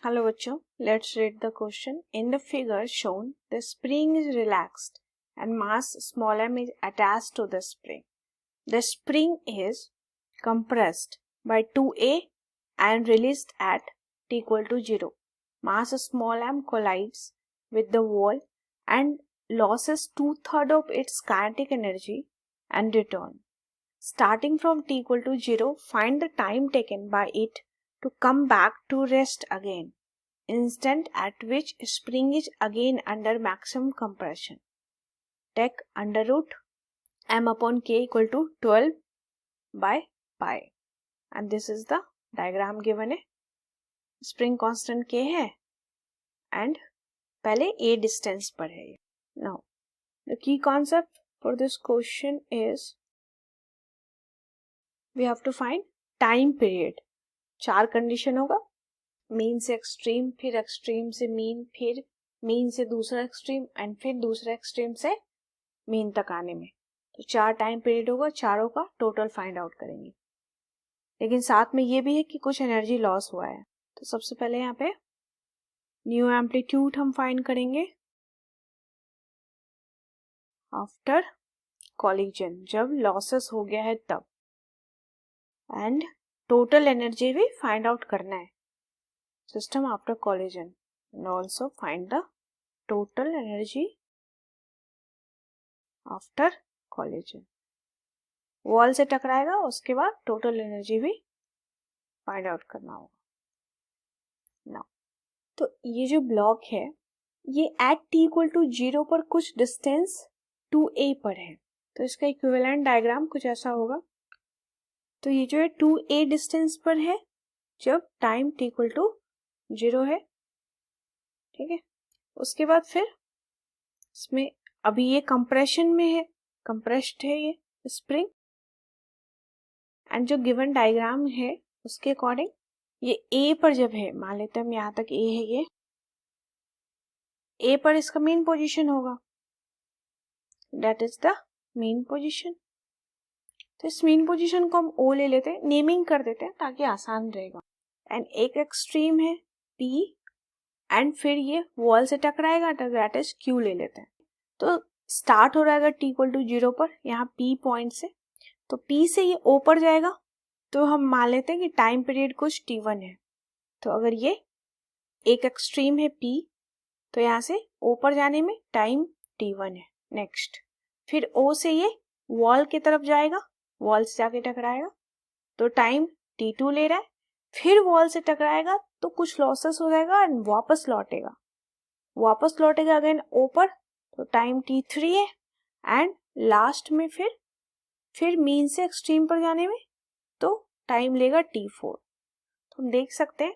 Hello bachcho, let's read the question. In the figure shown, the spring is relaxed and mass small m is attached to the spring. The spring is compressed by 2a and released at t equal to 0. Mass small m collides with the wall and loses 2/3 of its kinetic energy and return. Starting from t equal to 0, find the time taken by it to come back to rest again, instant at which spring is again under maximum compression. Take under root m upon k equal to 12 by pi. And this is the diagram given है. Spring constant k है and पहले a distance पर है. Now, the key concept for this question is we have to find time period. 4 condition होगा. Mean से extreme, फिर extreme से mean, फिर मीन से दूसरा एक्सट्रीम एंड फिर दूसरा एक्सट्रीम से मीन तक आने में. तो 4 टाइम पीरियड होगा, चारों का टोटल फाइंड आउट करेंगे. लेकिन साथ में ये भी है कि कुछ एनर्जी लॉस हुआ है. तो सबसे पहले यहाँ पे न्यू एम्पलीट्यूड हम फाइंड करेंगे आफ्टर कॉलिजन, जब लॉसेस हो गया है तब. एंड टोटल एनर्जी भी फाइंड आउट करना है system after collision and also find the total energy after collision. Wall से टकराएगा, उसके बाद टोटल एनर्जी भी फाइंड आउट करना होगा. नाउ तो ये जो ब्लॉक है ये एट t इक्वल टू 0 पर कुछ डिस्टेंस 2a पर है. तो इसका इक्विवेलेंट डायग्राम कुछ ऐसा होगा. तो ये जो है 2a डिस्टेंस पर है जब टाइम t इक्वल टू 0 है. ठीक है. उसके बाद फिर इसमें अभी ये कंप्रेशन में है, कंप्रेस्ड है ये स्प्रिंग. एंड जो गिवन डायग्राम है उसके अकॉर्डिंग ये a पर जब है, मान लेते हैं हम यहाँ तक a है, ये a पर इसका मेन पोजीशन होगा. That is the main position. तो इस मेन पोजीशन को हम O ले लेते हैं, नेमिंग कर देते हैं ताकि आसान रहेगा. एंड एक एक्सट्रीम है P एंड फिर ये वॉल से टकराएगा तो दैट इज Q ले लेते हैं. तो स्टार्ट हो रहेगा t इक्वल टू 0 पर यहाँ P पॉइंट से. तो P से ये O पर जाएगा तो हम मान लेते हैं कि टाइम पीरियड कुछ t1 है. तो अगर ये एक एक्सट्रीम है P तो यहाँ से O पर जाने में टाइम t1 है. नेक्स्ट फिर O से ये वॉल की तरफ जाएगा, वॉल से जाके टकराएगा तो टाइम t2 ले रहा है. फिर वॉल से टकराएगा तो कुछ लॉसेस हो जाएगा एंड वापस लौटेगा अगेन O पर तो टाइम t3 है. एंड लास्ट में फिर मीन से एक्सट्रीम पर जाने में तो टाइम लेगा t4. तो हम देख सकते हैं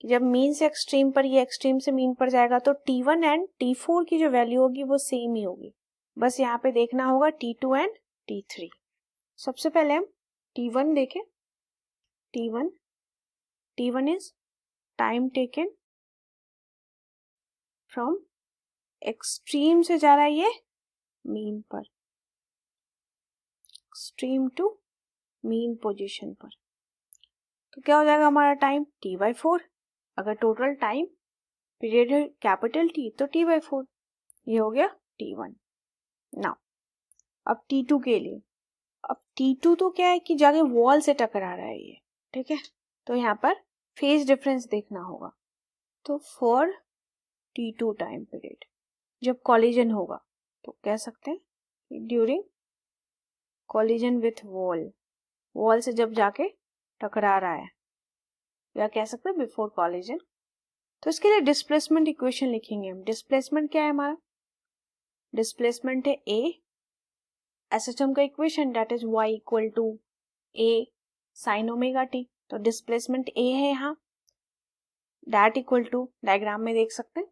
कि जब मीन से एक्सट्रीम पर ये एक्सट्रीम से मीन पर जाएगा तो t1 एंड t4 की जो वैल्यू होगी वो सेम ही होगी. बस यहाँ पे देखना होगा t2 एंड t3. सबसे पहले हम t1 देखें. t1 is time taken from extreme से जा रहा है ये मीन पर, एक्सट्रीम टू मीन पोजीशन पर. तो क्या हो जाएगा हमारा टाइम t/4. अगर टोटल टाइम पीरियड है कैपिटल T तो t/4. ये हो गया t1. नाउ अब t2 के लिए. अब t2 तो क्या है कि जाके वॉल से टकरा रहा है ये. ठीक है. तो यहाँ पर फेज डिफरेंस देखना होगा. तो फॉर t2 टाइम पीरियड जब कॉलिजन होगा तो कह सकते हैं ड्यूरिंग कॉलिजन विथ वॉल से जब जाके टकरा रहा है, या कह सकते हैं बिफोर कॉलिजन. तो इसके लिए डिस्प्लेसमेंट इक्वेशन लिखेंगे हम. डिस्प्लेसमेंट क्या है हमारा? डिस्प्लेसमेंट है a. एसएचएम का equation that is y equal to a sine omega t. तो डिस्प्लेसमेंट a है यहाँ. दैट इक्वल टू डायग्राम में देख सकते हैं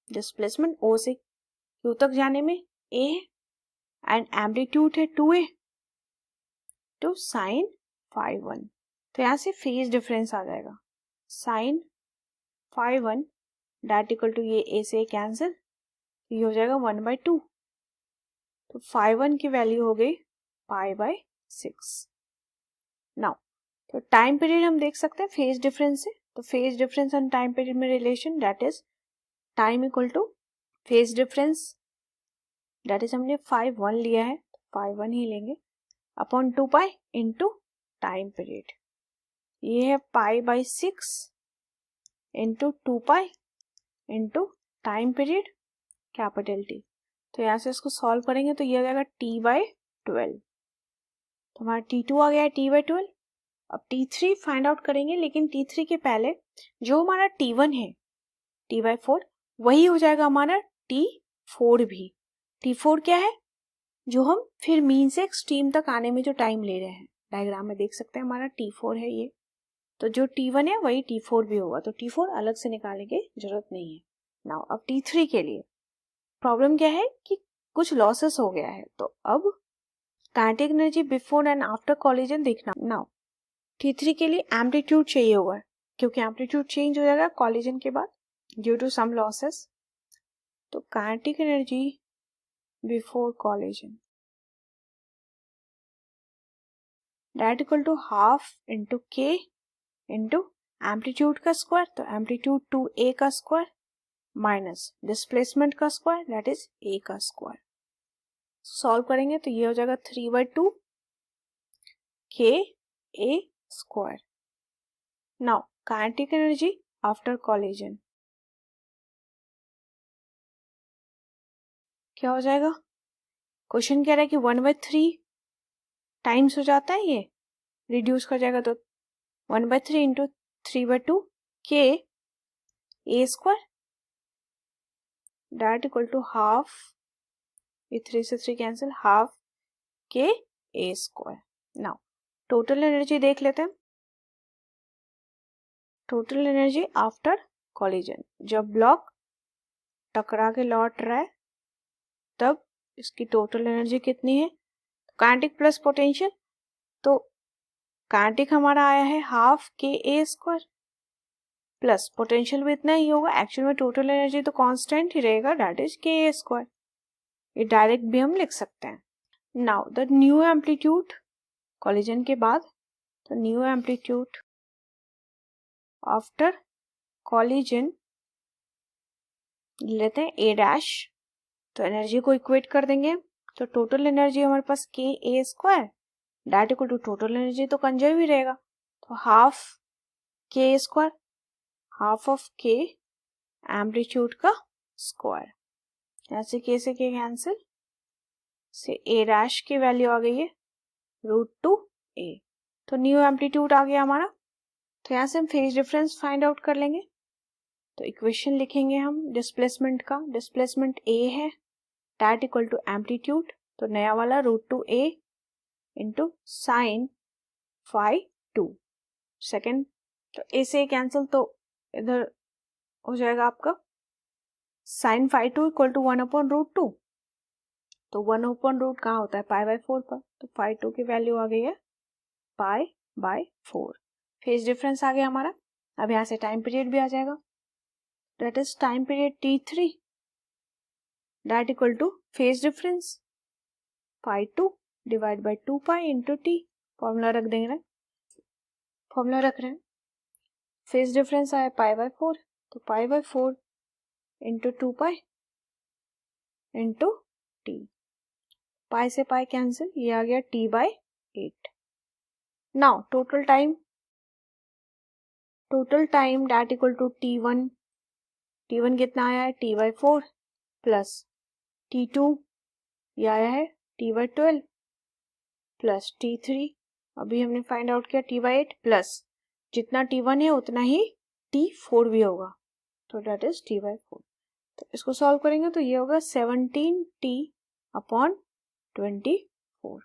डिस्प्लेसमेंट O से Q तक जाने में a है एंड एम्पलीट्यूड है 2a टू साइन phi1. तो यहाँ से फेज डिफरेंस आ जाएगा sine phi1 that equal to ये a से कैंसिल, ये हो जाएगा 1/2. तो phi1 की वैल्यू हो गई pi/6. नाउ तो टाइम पीरियड हम देख सकते हैं फेज डिफरेंस से. तो phase difference and time period में relation that is time equal to phase difference, that is हमने 5/1 लिया है, 5/1 ही लेंगे, upon 2 pi into time period. ये है π/6 into 2 pi into time period capital T. तो यहाँ से इसको सॉल्व करेंगे तो ये आ जाएगा t/12। तो हमारा t2 आ गया है t/12। अब t3 फाइंड आउट करेंगे, लेकिन t3 के पहले जो हमारा t1 है t/4 वही हो जाएगा हमारा t4 भी। t4 क्या है? जो हम फिर मीन से एक्सट्रीम तक आने में जो टाइम ले रहे हैं, डायग्राम में देख सकते हैं हमारा t4 है ये। तो जो t1 है वही t4 भी होगा, तो t4 अलग से निकालने की जरूरत नहीं है। नाउ अब t3 के लिए प्रॉब्लम क्या है कि कुछ लॉसेस हो गया है, तो अब kinetic energy before and after collision देखना। नाउ t3 के लिए एम्पलीट्यूड चाहिए होगा, क्योंकि एम्पलीट्यूड चेंज हो जाएगा कॉलिजन के बाद ड्यू टू सम लॉसेस। तो kinetic energy before collision that equal to half into k into amplitude का स्क्वायर, तो एम्पलीट्यूड 2a का स्क्वायर माइनस डिस्प्लेसमेंट का स्क्वायर दैट इज a का स्क्वायर। सॉल्व करेंगे तो ये हो जाएगा 3/2 ka square. Now kinetic energy after collision क्या हो जाएगा? क्वेश्चन कह रहा है कि 1/3 टाइम्स हो जाता है, ये रिड्यूस कर जाएगा, तो 1/3 into 3/2 k a square that equal to half, ये 3 से 3 cancel, half k a square. Now total energy देख लेते हैं। टोटल एनर्जी आफ्टर कॉलिजन, जब ब्लॉक टकरा के लौट रहा है तब इसकी टोटल एनर्जी कितनी है? काइनेटिक प्लस पोटेंशियल, तो काइनेटिक हमारा आया है हाफ के ए स्क्वायर प्लस पोटेंशियल भी इतना ही होगा। एक्चुअल में टोटल एनर्जी तो कांस्टेंट ही रहेगा दैट इज के ए स्क्वायर। ये डायरेक्ट भी हम लिख सकते हैं। Now the new amplitude collision के बाद, तो न्यू एम्पलीट्यूड आफ्टर कॉलिजन लेते हैं ए डैश, तो एनर्जी को इक्वेट कर देंगे। तो टोटल एनर्जी हमारे पास K A square that equal to total energy तो कंजर्व ही रहेगा, तो half K square, half of K amplitude का स्क्वायर। ऐसे के से के कैंसिल, से ए डैश की वैल्यू आ गई है √2a। तो न्यू एम्पलीट्यूड आ गया हमारा। तो यहाँ से हम फेज डिफरेंस फाइंड आउट कर लेंगे। तो इक्वेशन लिखेंगे हम डिस्प्लेसमेंट का, डिस्प्लेसमेंट a है दैट इक्वल टू एम्पलीट्यूड, तो नया वाला √2a इंटू साइन φ2 सेकेंड, तो a से कैंसिल, तो इधर हो जाएगा आपका साइन φ2 इक्वल टू 1/√2, तो 1/√2 कहाँ होता है π/4 पर, तो φ2 की वैल्यू आ गई है π/4। फेज डिफरेंस आ गया हमारा। अब यहाँ से टाइम पीरियड भी आ जाएगा, that is time period t3 that equal to phase difference φ2 divide by 2 pi into t। Formula रख देंगे, फॉर्मूला रख रहे हैं। फेज डिफरेंस आया π/4, तो π/4 into 2 pi into t, pi से पाई कैंसिल, ये आ गया t/8। Now total time that equal to t1 कितना आया है t/4 प्लस t2 ये आया है t/12 प्लस t3 अभी हमने फाइंड आउट किया t/8 प्लस जितना t1 है उतना ही t4 भी होगा, तो दैट इज t/4। तो इसको सॉल्व करेंगे तो ये होगा 17t/24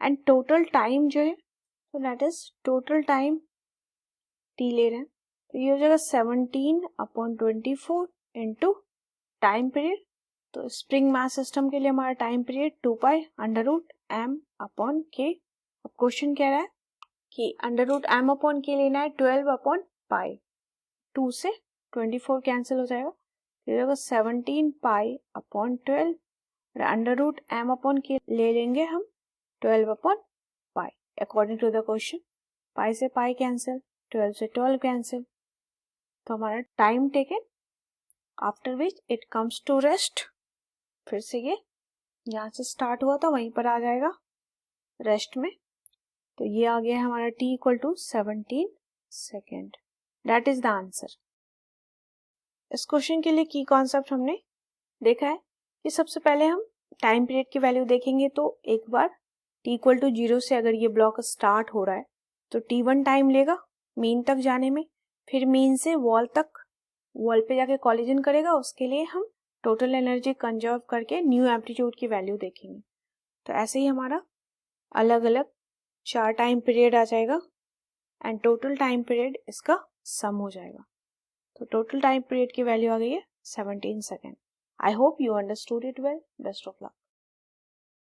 एंड टोटल टाइम जो है, तो that is total time t ले रहे हैं, तो ये हो जाएगा 17/24 इंटू टाइम पीरियड। तो स्प्रिंग मास सिस्टम के लिए हमारा टाइम पीरियड 2 पाई √m/k। अब क्वेश्चन कह रहा है कि √m/k लेना है 12/पाई, 2 से 24 कैंसिल हो जाएगा, ये होगा 17 π/12 और √m/k ले लेंगे हम 12/पाई according to the question. Pi से पाई कैंसिल, 12 से 12 कैंसिल, तो हमारा time taken after which it comes to rest, फिर से ये यहाँ से स्टार्ट हुआ था वहीं पर आ जाएगा रेस्ट में। तो ये आ गया है हमारा t equal to 17 second. That is the answer. इस क्वेश्चन के लिए की कॉन्सेप्ट हमने देखा है कि सबसे पहले हम टाइम पीरियड की वैल्यू देखेंगे। तो एक बार t इक्वल टू 0 से अगर ये ब्लॉक स्टार्ट हो रहा है तो t1 टाइम लेगा मीन तक जाने में, फिर मीन से वॉल तक, वॉल पे जाके कॉलिजन करेगा, उसके लिए हम टोटल एनर्जी कंजर्व करके न्यू एम्पलीट्यूड की वैल्यू देखेंगे। तो ऐसे ही हमारा अलग अलग 4 टाइम पीरियड आ जाएगा एंड टोटल टाइम पीरियड इसका सम हो जाएगा। तो टोटल टाइम पीरियड की वैल्यू आ गई है 17 second. I hope you understood it well. Best of luck.